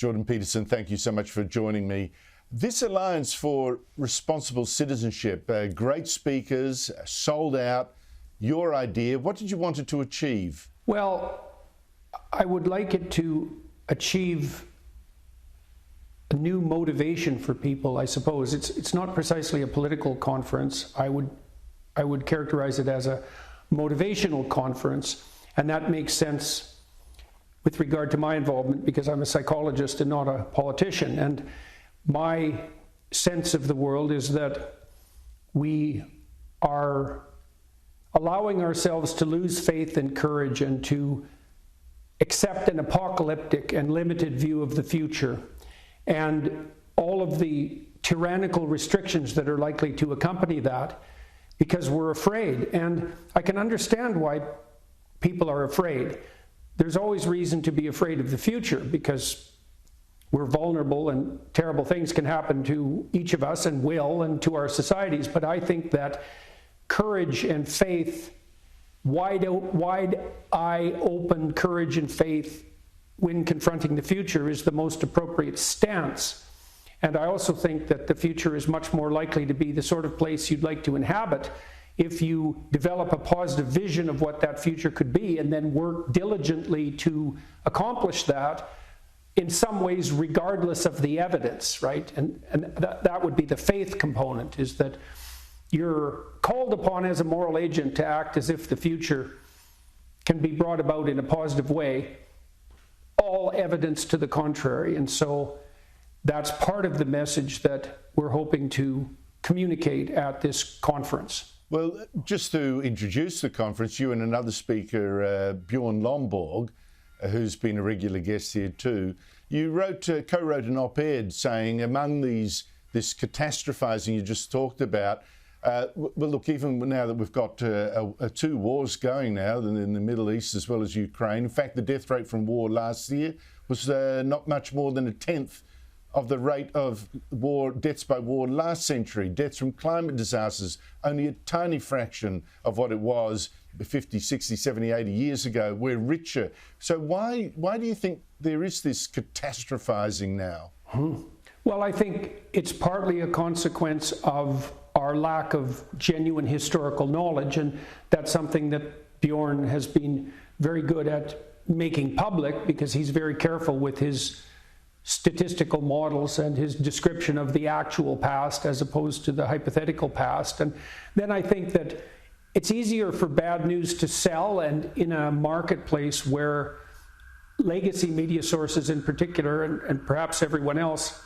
Jordan Peterson, thank you so much for joining me. This Alliance for Responsible Citizenship, great speakers, sold out. Your idea, what did you want it to achieve? Well, I would like it to achieve a new motivation for people, I suppose. It's not precisely a political conference. I would characterize it as a motivational conference, and that makes sense with regard to my involvement because I'm a psychologist and not a politician. And my sense of the world is that we are allowing ourselves to lose faith and courage and to accept an apocalyptic and limited view of the future and all of the tyrannical restrictions that are likely to accompany that because we're afraid. And I can understand why people are afraid. There's always reason to be afraid of the future because we're vulnerable and terrible things can happen to each of us and will and to our societies. But I think that courage and faith, wide-eye open courage and faith when confronting the future is the most appropriate stance. And I also think that the future is much more likely to be the sort of place you'd like to inhabit if you develop a positive vision of what that future could be and then work diligently to accomplish that in some ways regardless of the evidence, right? And that would be the faith component, is that you're called upon as a moral agent to act as if the future can be brought about in a positive way, all evidence to the contrary. And so that's part of the message that we're hoping to communicate at this conference. Well, just to introduce the conference, you and another speaker, Bjorn Lomborg, who's been a regular guest here too, you co-wrote an op-ed saying among this catastrophizing you just talked about, well, look, even now that we've got two wars going now in the Middle East as well as Ukraine, in fact, the death rate from war last year was not much more than a tenth of the rate of deaths by war last century. Deaths from climate disasters, only a tiny fraction of what it was 50, 60, 70, 80 years ago. We're richer. So why do you think there is this catastrophizing now? Well, I think it's partly a consequence of our lack of genuine historical knowledge, and that's something that Bjorn has been very good at making public because he's very careful with his statistical models and his description of the actual past as opposed to the hypothetical past. And then I think that it's easier for bad news to sell, and in a marketplace where legacy media sources in particular, and perhaps everyone else,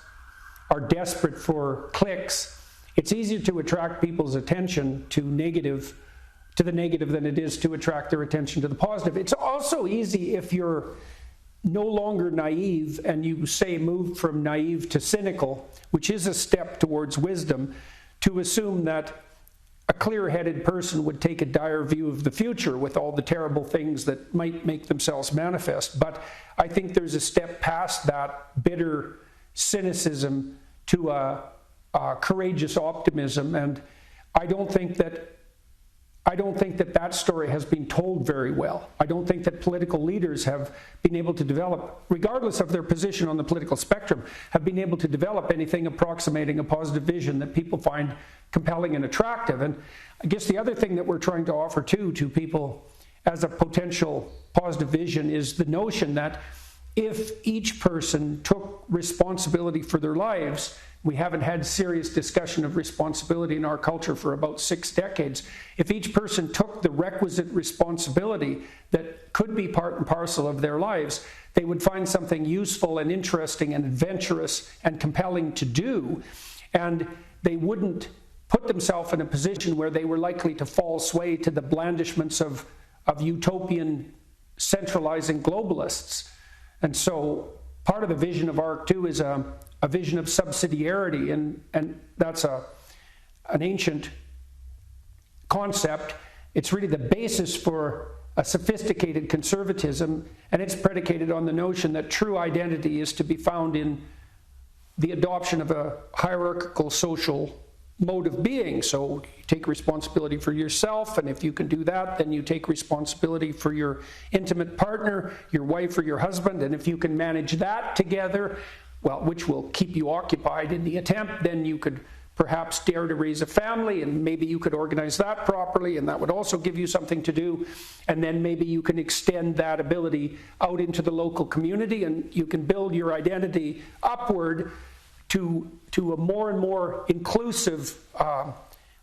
are desperate for clicks, it's easier to attract people's attention to the negative than it is to attract their attention to the positive. It's also easy if you're no longer naive and you say move from naive to cynical, which is a step towards wisdom, to assume that a clear-headed person would take a dire view of the future with all the terrible things that might make themselves manifest. But I think there's a step past that bitter cynicism to a courageous optimism, and I don't think that that story has been told very well. I don't think that political leaders have been able to develop, regardless of their position on the political spectrum, have been able to develop anything approximating a positive vision that people find compelling and attractive. And I guess the other thing that we're trying to offer to people as a potential positive vision is the notion that if each person took responsibility for their lives, we haven't had serious discussion of responsibility in our culture for about 6 decades. If each person took the requisite responsibility that could be part and parcel of their lives, they would find something useful and interesting and adventurous and compelling to do, and they wouldn't put themselves in a position where they were likely to fall sway to the blandishments of utopian centralizing globalists. And so part of the vision of ARC2 is a vision of subsidiarity, and that's an ancient concept. It's really the basis for a sophisticated conservatism, and it's predicated on the notion that true identity is to be found in the adoption of a hierarchical social mode of being. So you take responsibility for yourself, and if you can do that, then you take responsibility for your intimate partner, your wife or your husband, and if you can manage that together, well, which will keep you occupied in the attempt, then you could perhaps dare to raise a family, and maybe you could organize that properly, and that would also give you something to do. And then maybe you can extend that ability out into the local community, and you can build your identity upward to a more and more inclusive, more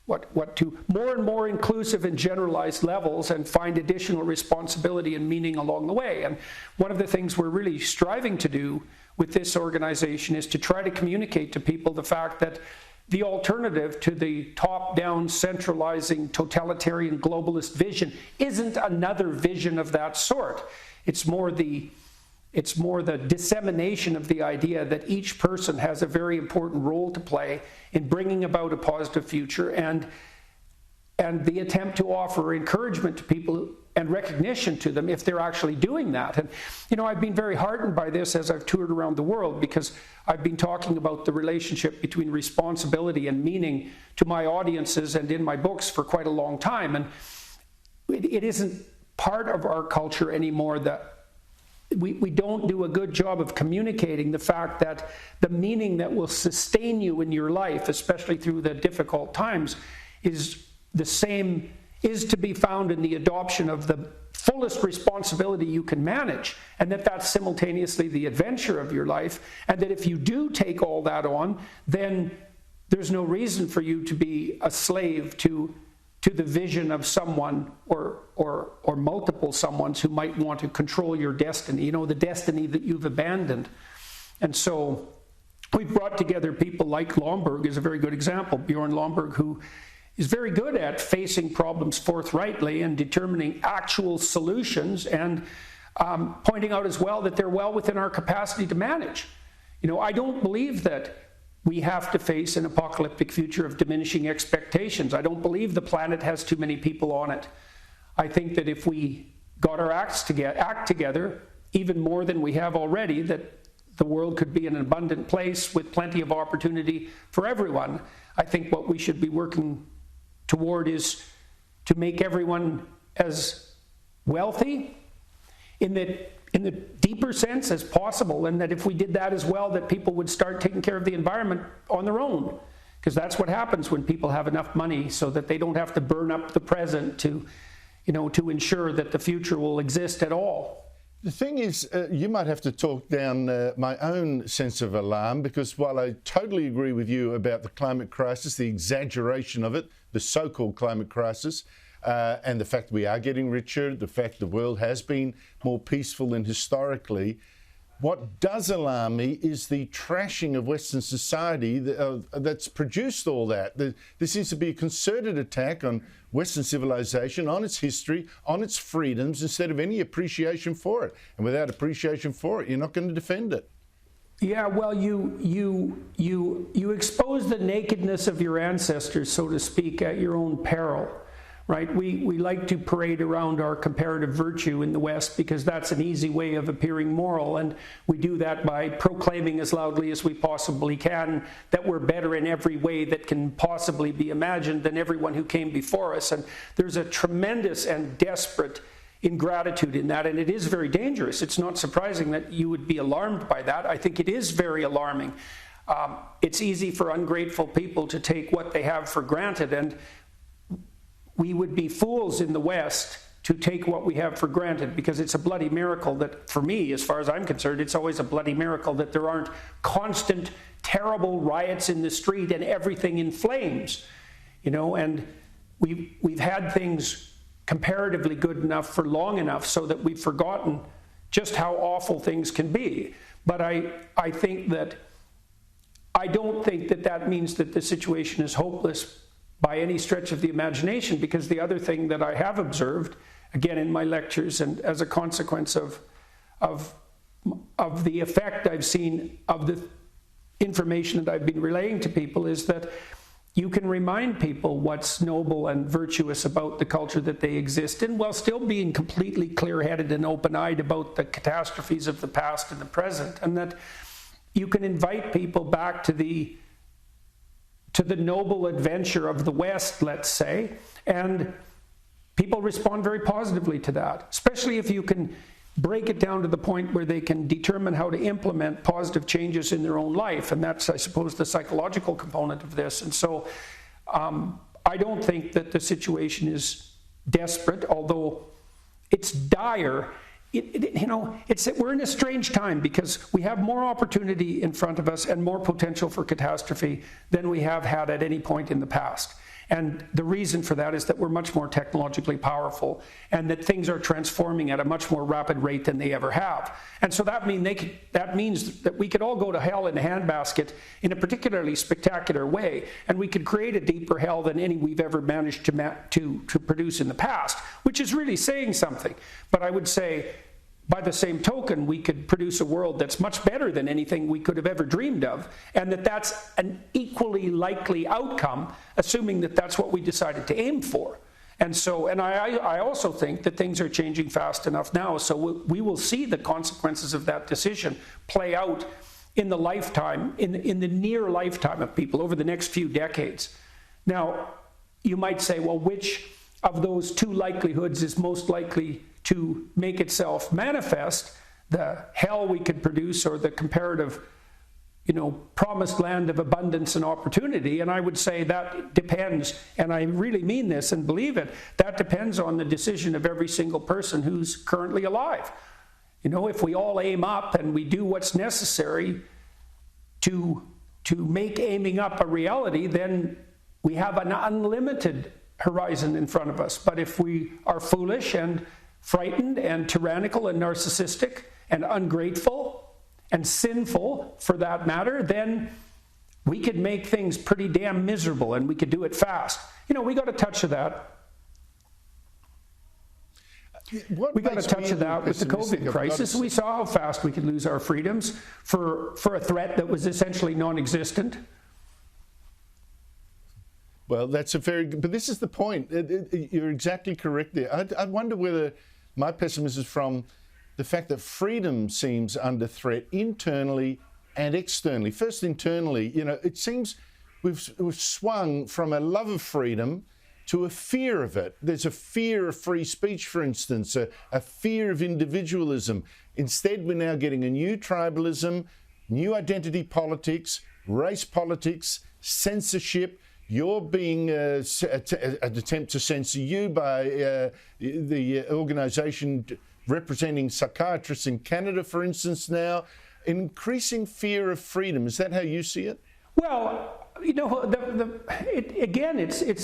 and more inclusive and generalized levels, and find additional responsibility and meaning along the way. And one of the things we're really striving to do with this organization is to try to communicate to people the fact that the alternative to the top-down, centralizing, totalitarian, globalist vision isn't another vision of that sort. It's more the dissemination of the idea that each person has a very important role to play in bringing about a positive future, and the attempt to offer encouragement to people and recognition to them if they're actually doing that. And, you know, I've been very heartened by this as I've toured around the world, because I've been talking about the relationship between responsibility and meaning to my audiences and in my books for quite a long time. And it isn't part of our culture anymore that we don't do a good job of communicating the fact that the meaning that will sustain you in your life, especially through the difficult times, is to be found in the adoption of the fullest responsibility you can manage, and that's simultaneously the adventure of your life, and that if you do take all that on, then there's no reason for you to be a slave to the vision of someone or multiple someones who might want to control your destiny, the destiny that you've abandoned. And so we've brought together people like Lomborg is a very good example, Bjorn Lomborg, who is very good at facing problems forthrightly and determining actual solutions, and pointing out as well that they're well within our capacity to manage. I don't believe that we have to face an apocalyptic future of diminishing expectations. I don't believe the planet has too many people on it. I think that if we got our act together, even more than we have already, that the world could be an abundant place with plenty of opportunity for everyone. I think what we should be working toward is to make everyone as wealthy in the deeper sense as possible, and that if we did that as well, that people would start taking care of the environment on their own, because that's what happens when people have enough money so that they don't have to burn up the present to ensure that the future will exist at all. The thing is, you might have to talk down my own sense of alarm, because while I totally agree with you about the climate crisis, the exaggeration of it, the so-called climate crisis, and the fact we are getting richer, the fact the world has been more peaceful than historically, what does alarm me is the trashing of Western society that's produced all that. There seems to be a concerted attack on Western civilization, on its history, on its freedoms, instead of any appreciation for it. And without appreciation for it, you're not going to defend it. Yeah, well, you expose the nakedness of your ancestors, so to speak, at your own peril. Right? We like to parade around our comparative virtue in the West because that's an easy way of appearing moral, and we do that by proclaiming as loudly as we possibly can that we're better in every way that can possibly be imagined than everyone who came before us. And there's a tremendous and desperate ingratitude in that, and it is very dangerous. It's not surprising that you would be alarmed by that. I think it is very alarming. It's easy for ungrateful people to take what they have for granted, and we would be fools in the West to take what we have for granted, because it's a bloody miracle that, for me, as far as I'm concerned, it's always a bloody miracle that there aren't constant, terrible riots in the street and everything in flames. And we've had things comparatively good enough for long enough so that we've forgotten just how awful things can be. But I don't think that means that the situation is hopeless by any stretch of the imagination, because the other thing that I have observed, again in my lectures and as a consequence of the effect I've seen of the information that I've been relaying to people, is that you can remind people what's noble and virtuous about the culture that they exist in, while still being completely clear-headed and open-eyed about the catastrophes of the past and the present, and that you can invite people back to the to the noble adventure of the West, let's say, and people respond very positively to that, especially if you can break it down to the point where they can determine how to implement positive changes in their own life. And that's, I suppose, the psychological component of this. And so I don't think that the situation is desperate, although it's dire. We're in a strange time because we have more opportunity in front of us and more potential for catastrophe than we have had at any point in the past. And the reason for that is that we're much more technologically powerful and that things are transforming at a much more rapid rate than they ever have. And so that means that we could all go to hell in a handbasket in a particularly spectacular way, and we could create a deeper hell than any we've ever managed to produce in the past, which is really saying something. But I would say, by the same token, we could produce a world that's much better than anything we could have ever dreamed of, and that's an equally likely outcome, assuming that that's what we decided to aim for. And so, and I also think that things are changing fast enough now, so we will see the consequences of that decision play out in the lifetime, in the near lifetime of people over the next few decades. Now, you might say, well, which of those two likelihoods is most likely to make itself manifest, the hell we could produce or the comparative, promised land of abundance and opportunity? And I would say that depends, and I really mean this and believe it, that depends on the decision of every single person who's currently alive. If we all aim up and we do what's necessary to make aiming up a reality, then we have an unlimited horizon in front of us. But if we are foolish and frightened and tyrannical and narcissistic and ungrateful and sinful, for that matter, then we could make things pretty damn miserable, and we could do it fast. We got a touch of that. We got a touch of that with the COVID crisis. We saw how fast we could lose our freedoms for a threat that was essentially non-existent. Well, but this is the point. You're exactly correct there. I wonder whether my pessimism is from the fact that freedom seems under threat internally and externally. First, internally, it seems we've swung from a love of freedom to a fear of it. There's a fear of free speech, for instance, a fear of individualism. Instead, we're now getting a new tribalism, new identity politics, race politics, censorship. You're being an attempt to censor you by the organisation representing psychiatrists in Canada, for instance, now. Increasing fear of freedom. Is that how you see it? Well, it's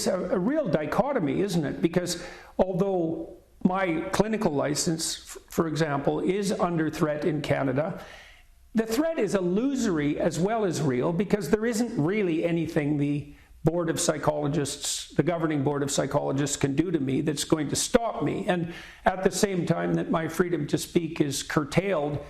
a real dichotomy, isn't it? Because although my clinical license, for example, is under threat in Canada, the threat is illusory as well as real, because there isn't really anything the board of psychologists, the governing board of psychologists, can do to me that's going to stop me. And at the same time that my freedom to speak is curtailed,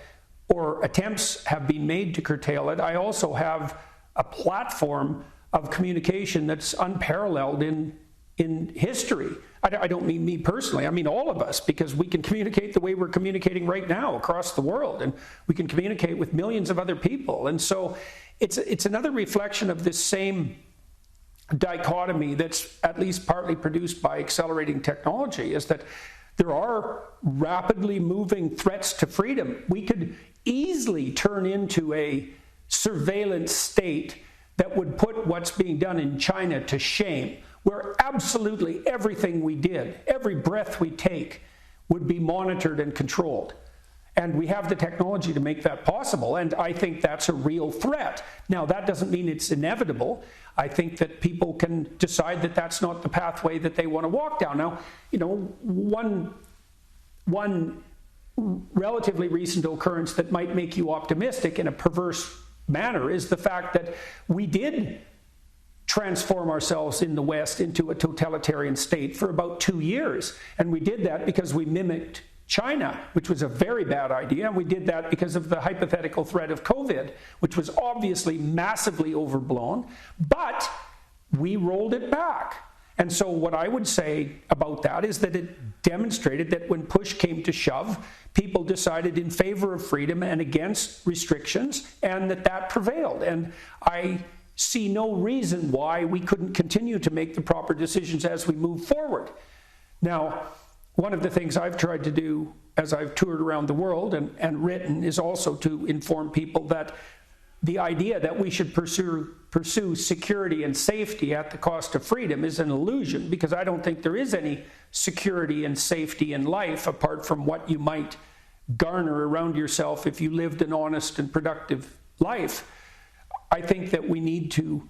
or attempts have been made to curtail it, I also have a platform of communication that's unparalleled in history. I don't mean me personally, I mean all of us, because we can communicate the way we're communicating right now across the world, and we can communicate with millions of other people. And so it's another reflection of this same dichotomy that's at least partly produced by accelerating technology, is that there are rapidly moving threats to freedom. We could easily turn into a surveillance state that would put what's being done in China to shame, where absolutely everything we did, every breath we take, would be monitored and controlled. And we have the technology to make that possible, and I think that's a real threat. Now, that doesn't mean it's inevitable. I think that people can decide that that's not the pathway that they want to walk down. Now, one relatively recent occurrence that might make you optimistic in a perverse manner is the fact that we did transform ourselves in the West into a totalitarian state for about 2 years. And we did that because we mimicked China, which was a very bad idea. And we did that because of the hypothetical threat of COVID, which was obviously massively overblown, but we rolled it back. And so what I would say about that is that it demonstrated that when push came to shove, people decided in favor of freedom and against restrictions, and that prevailed. And I see no reason why we couldn't continue to make the proper decisions as we move forward. Now, one of the things I've tried to do as I've toured around the world and written is also to inform people that the idea that we should pursue security and safety at the cost of freedom is an illusion, because I don't think there is any security and safety in life apart from what you might garner around yourself if you lived an honest and productive life. I think that we need to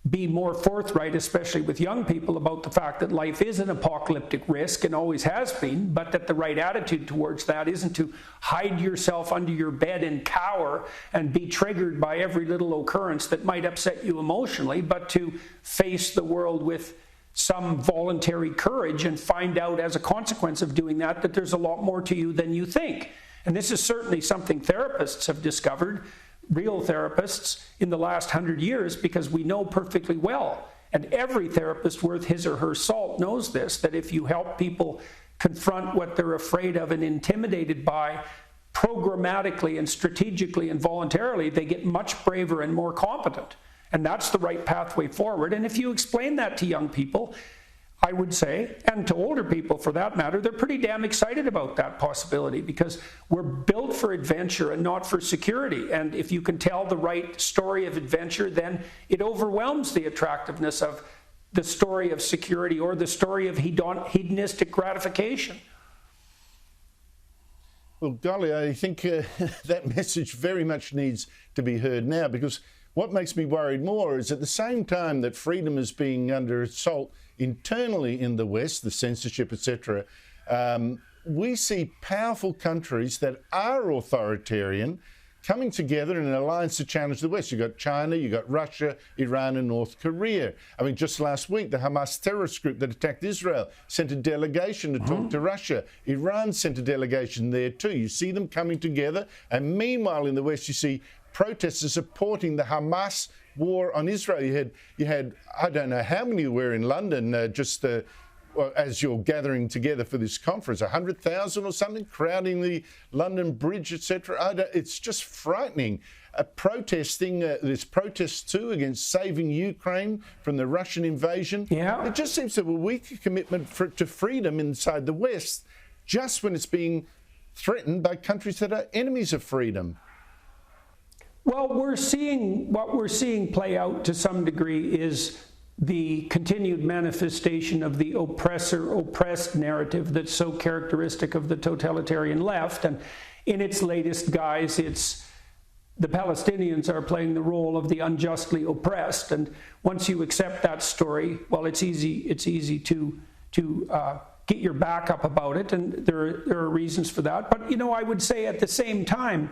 be more forthright, especially with young people, about the fact that life is an apocalyptic risk and always has been, but that the right attitude towards that isn't to hide yourself under your bed and cower and be triggered by every little occurrence that might upset you emotionally, but to face the world with some voluntary courage and find out as a consequence of doing that that there's a lot more to you than you think. And this is certainly something therapists have discovered, real therapists, in the last 100 years, because we know perfectly well, and every therapist worth his or her salt knows this, that if you help people confront what they're afraid of and intimidated by programmatically and strategically and voluntarily, they get much braver and more competent. And that's the right pathway forward. And if you explain that to young people, I would say, and to older people for that matter, they're pretty damn excited about that possibility, because we're built for adventure and not for security. And if you can tell the right story of adventure, then it overwhelms the attractiveness of the story of security or the story of hedonistic gratification. Well, golly, I think that message very much needs to be heard now, because what makes me worried more is at the same time that freedom is being under assault internally in the West, the censorship, etc., we see powerful countries that are authoritarian coming together in an alliance to challenge the West. You've got China, you've got Russia, Iran and North Korea. I mean, just last week, the Hamas terrorist group that attacked Israel sent a delegation to talk to Russia. Iran sent a delegation there too. You see them coming together. And meanwhile, in the West, you see protesters supporting the Hamas war on Israel. You had I don't know how many were in London as you're gathering together for this conference, 100,000 or something, crowding the London Bridge, etc. It's just frightening. Protesting, there's protests too against saving Ukraine from the Russian invasion. Yeah. It just seems to be a weak commitment to freedom inside the West, just when it's being threatened by countries that are enemies of freedom. Well, what we're seeing play out to some degree is the continued manifestation of the oppressor-oppressed narrative that's so characteristic of the totalitarian left. And in its latest guise, the Palestinians are playing the role of the unjustly oppressed. And once you accept that story, well, it's easy to get your back up about it, and there are reasons for that. But, I would say at the same time,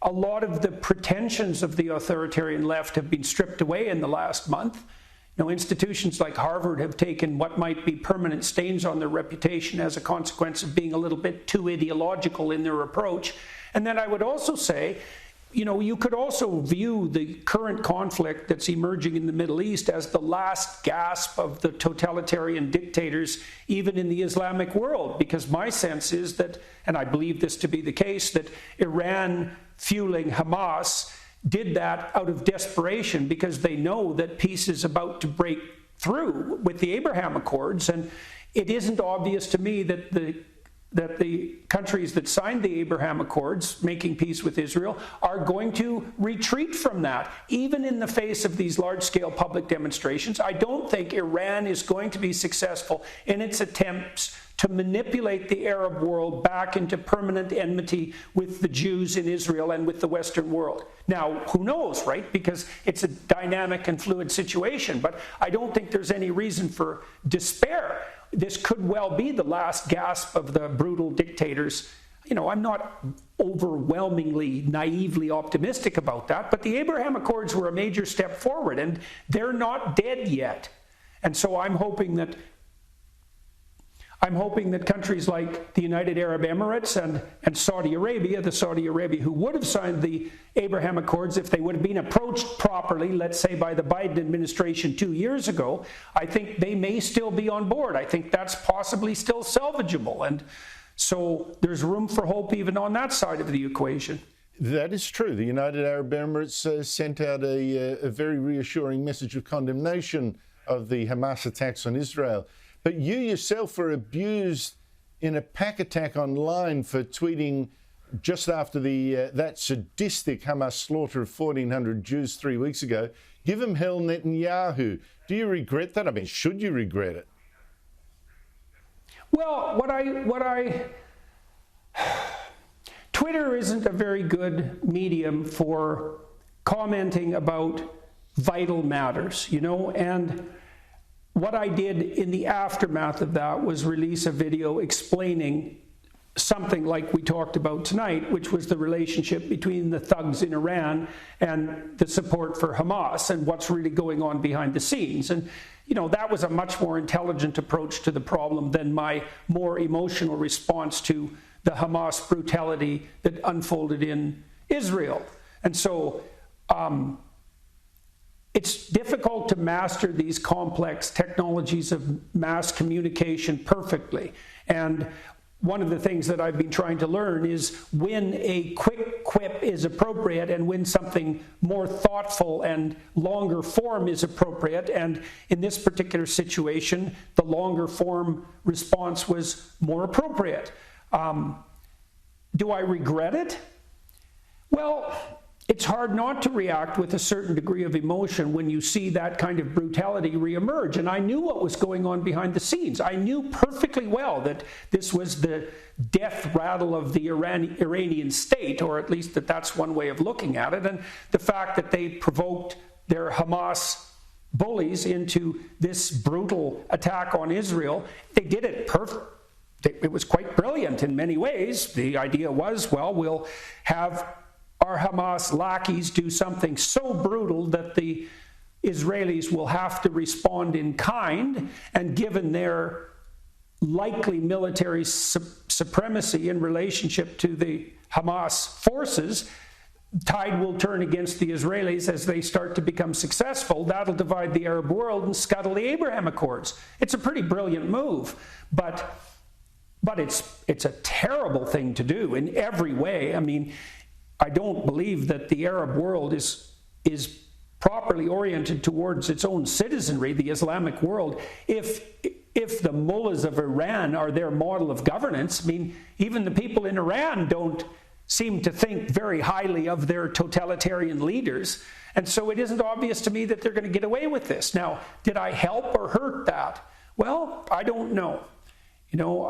a lot of the pretensions of the authoritarian left have been stripped away in the last month. Institutions like Harvard have taken what might be permanent stains on their reputation as a consequence of being a little bit too ideological in their approach. And then I would also say, you could also view the current conflict that's emerging in the Middle East as the last gasp of the totalitarian dictators, even in the Islamic world, because my sense is that, and I believe this to be the case, that Iran fueling Hamas did that out of desperation because they know that peace is about to break through with the Abraham Accords. And it isn't obvious to me that the countries that signed the Abraham Accords, making peace with Israel, are going to retreat from that, even in the face of these large-scale public demonstrations. I don't think Iran is going to be successful in its attempts to manipulate the Arab world back into permanent enmity with the Jews in Israel and with the Western world. Now, who knows, right? Because it's a dynamic and fluid situation, but I don't think there's any reason for despair. This could well be the last gasp of the brutal dictators. I'm not overwhelmingly naively optimistic about that, but the Abraham Accords were a major step forward, and they're not dead yet. And so I'm hoping that countries like the United Arab Emirates and Saudi Arabia, the Saudi Arabia who would have signed the Abraham Accords if they would have been approached properly, let's say by the Biden administration 2 years ago, I think they may still be on board. I think that's possibly still salvageable. And so there's room for hope even on that side of the equation. That is true. The United Arab Emirates sent out a very reassuring message of condemnation of the Hamas attacks on Israel. But you yourself were abused in a pack attack online for tweeting just after that sadistic Hamas slaughter of 1,400 Jews 3 weeks ago. Give him hell, Netanyahu. Do you regret that? I mean, should you regret it? Well, Twitter isn't a very good medium for commenting about vital matters, you know, and what I did in the aftermath of that was release a video explaining something like we talked about tonight, which was the relationship between the thugs in Iran and the support for Hamas and what's really going on behind the scenes. And, you know, that was a much more intelligent approach to the problem than my more emotional response to the Hamas brutality that unfolded in Israel. And so it's difficult to master these complex technologies of mass communication perfectly. And one of the things that I've been trying to learn is when a quick quip is appropriate and when something more thoughtful and longer form is appropriate. And in this particular situation, the longer form response was more appropriate. Do I regret it? Well, it's hard not to react with a certain degree of emotion when you see that kind of brutality reemerge. And I knew what was going on behind the scenes. I knew perfectly well that this was the death rattle of the Iranian state, or at least that's one way of looking at it. And the fact that they provoked their Hamas bullies into this brutal attack on Israel, they did it perfect. It was quite brilliant in many ways. The idea was, well, we'll have our Hamas lackeys do something so brutal that the Israelis will have to respond in kind, and given their likely military supremacy in relationship to the Hamas forces, tide will turn against the Israelis as they start to become successful. That'll divide the Arab world and scuttle the Abraham Accords. It's a pretty brilliant move, but it's a terrible thing to do in every way. I mean, I don't believe that the Arab world is properly oriented towards its own citizenry, the Islamic world, if the mullahs of Iran are their model of governance. I mean, even the people in Iran don't seem to think very highly of their totalitarian leaders. And so it isn't obvious to me that they're going to get away with this. Now, did I help or hurt that? Well, I don't know. You know,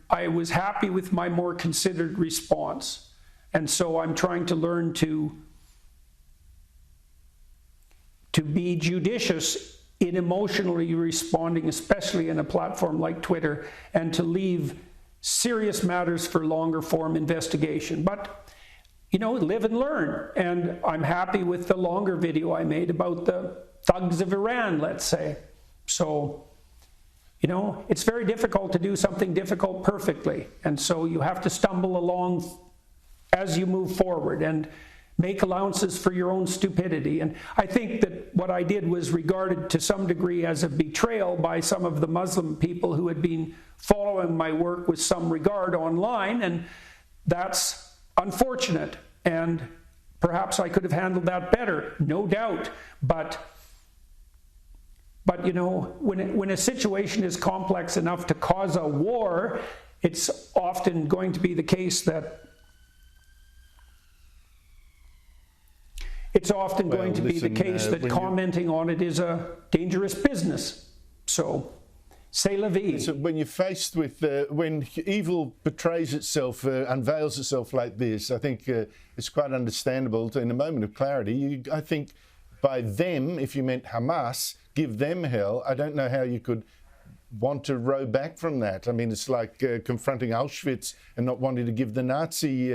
I was happy with my more considered response. And so I'm trying to learn to be judicious in emotionally responding, especially in a platform like Twitter, and to leave serious matters for longer form investigation. But, you know, live and learn. And I'm happy with the longer video I made about the thugs of Iran, let's say. So, you know, it's very difficult to do something difficult perfectly. And so you have to stumble along as you move forward and make allowances for your own stupidity. And I think that what I did was regarded to some degree as a betrayal by some of the Muslim people who had been following my work with some regard online, and that's unfortunate. And perhaps I could have handled that better, no doubt. But you know, when a situation is complex enough to cause a war, it's often going to be the case that commenting on it is a dangerous business. So, c'est la vie. So when you're faced with, when evil betrays itself, unveils itself like this, I think it's quite understandable to, in a moment of clarity, I think by them, if you meant Hamas, give them hell, I don't know how you could want to row back from that. I mean, it's like confronting Auschwitz and not wanting to give the Nazi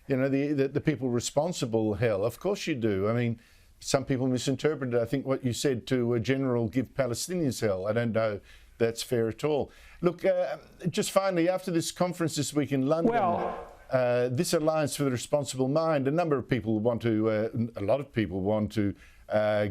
the people responsible hell. Of course you do. I mean, some people misinterpreted, I think, what you said to a general, give Palestinians hell. I don't know that's fair at all. Look, just finally, after this conference this week in London, this Alliance for the Responsible Mind, a lot of people want to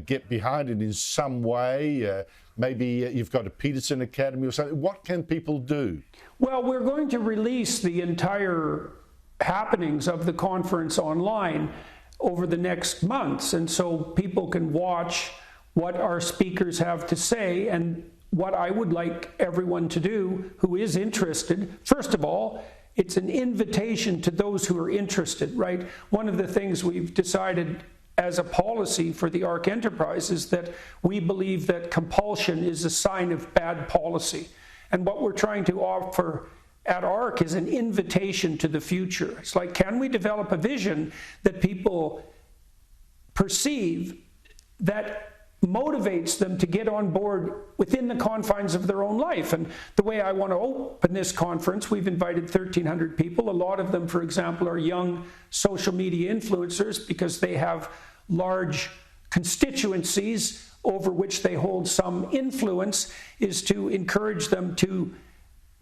get behind it in some way. Maybe you've got a Peterson Academy or something. What can people do? Well, we're going to release the entire happenings of the conference online over the next months, and so people can watch what our speakers have to say. And what I would like everyone to do who is interested, first of all, it's an invitation to those who are interested, right? One of the things we've decided as a policy for the ARC enterprise is that we believe that compulsion is a sign of bad policy. And what we're trying to offer at ARC is an invitation to the future. It's like, can we develop a vision that people perceive that motivates them to get on board within the confines of their own life? And the way I want to open this conference, we've invited 1,300 people. A lot of them, for example, are young social media influencers because they have large constituencies over which they hold some influence, is to encourage them to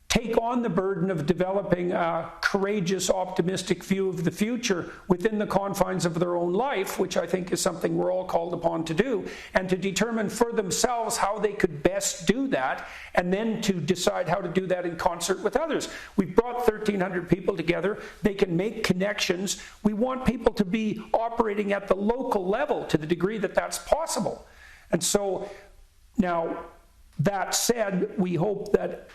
take on the burden of developing a courageous, optimistic view of the future within the confines of their own life, which I think is something we're all called upon to do, and to determine for themselves how they could best do that, and then to decide how to do that in concert with others. We've brought 1,300 people together. They can make connections. We want people to be operating at the local level to the degree that that's possible. And so, now, that said, we hope that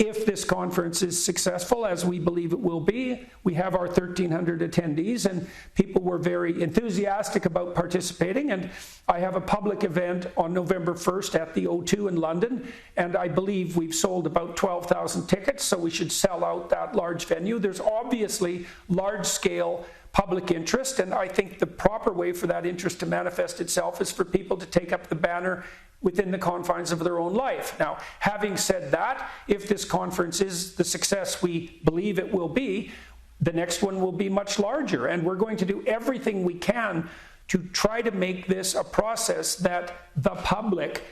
if this conference is successful, as we believe it will be, we have our 1,300 attendees, and people were very enthusiastic about participating. And I have a public event on November 1st at the O2 in London, and I believe we've sold about 12,000 tickets, so we should sell out that large venue. There's obviously large-scale public interest, and I think the proper way for that interest to manifest itself is for people to take up the banner within the confines of their own life. Now, having said that, if this conference is the success we believe it will be, the next one will be much larger, and we're going to do everything we can to try to make this a process that the public,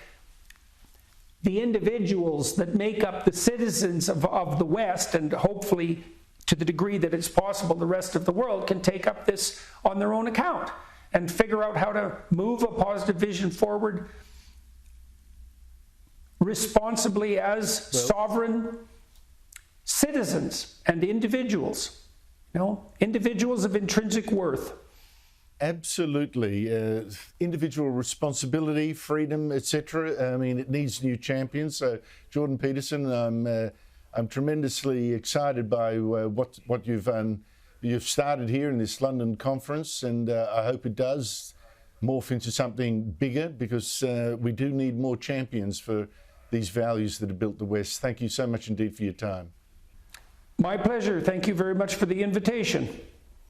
the individuals that make up the citizens of the West, and hopefully to the degree that it's possible the rest of the world, can take up this on their own account and figure out how to move a positive vision forward responsibly as sovereign citizens and individuals, individuals of intrinsic worth. Absolutely. Individual responsibility, freedom, etc. I mean, it needs new champions. So, Jordan Peterson, I'm tremendously excited by what you've started here in this London conference, and I hope it does morph into something bigger, because we do need more champions for these values that have built the West. Thank you so much indeed for your time. My pleasure. Thank you very much for the invitation.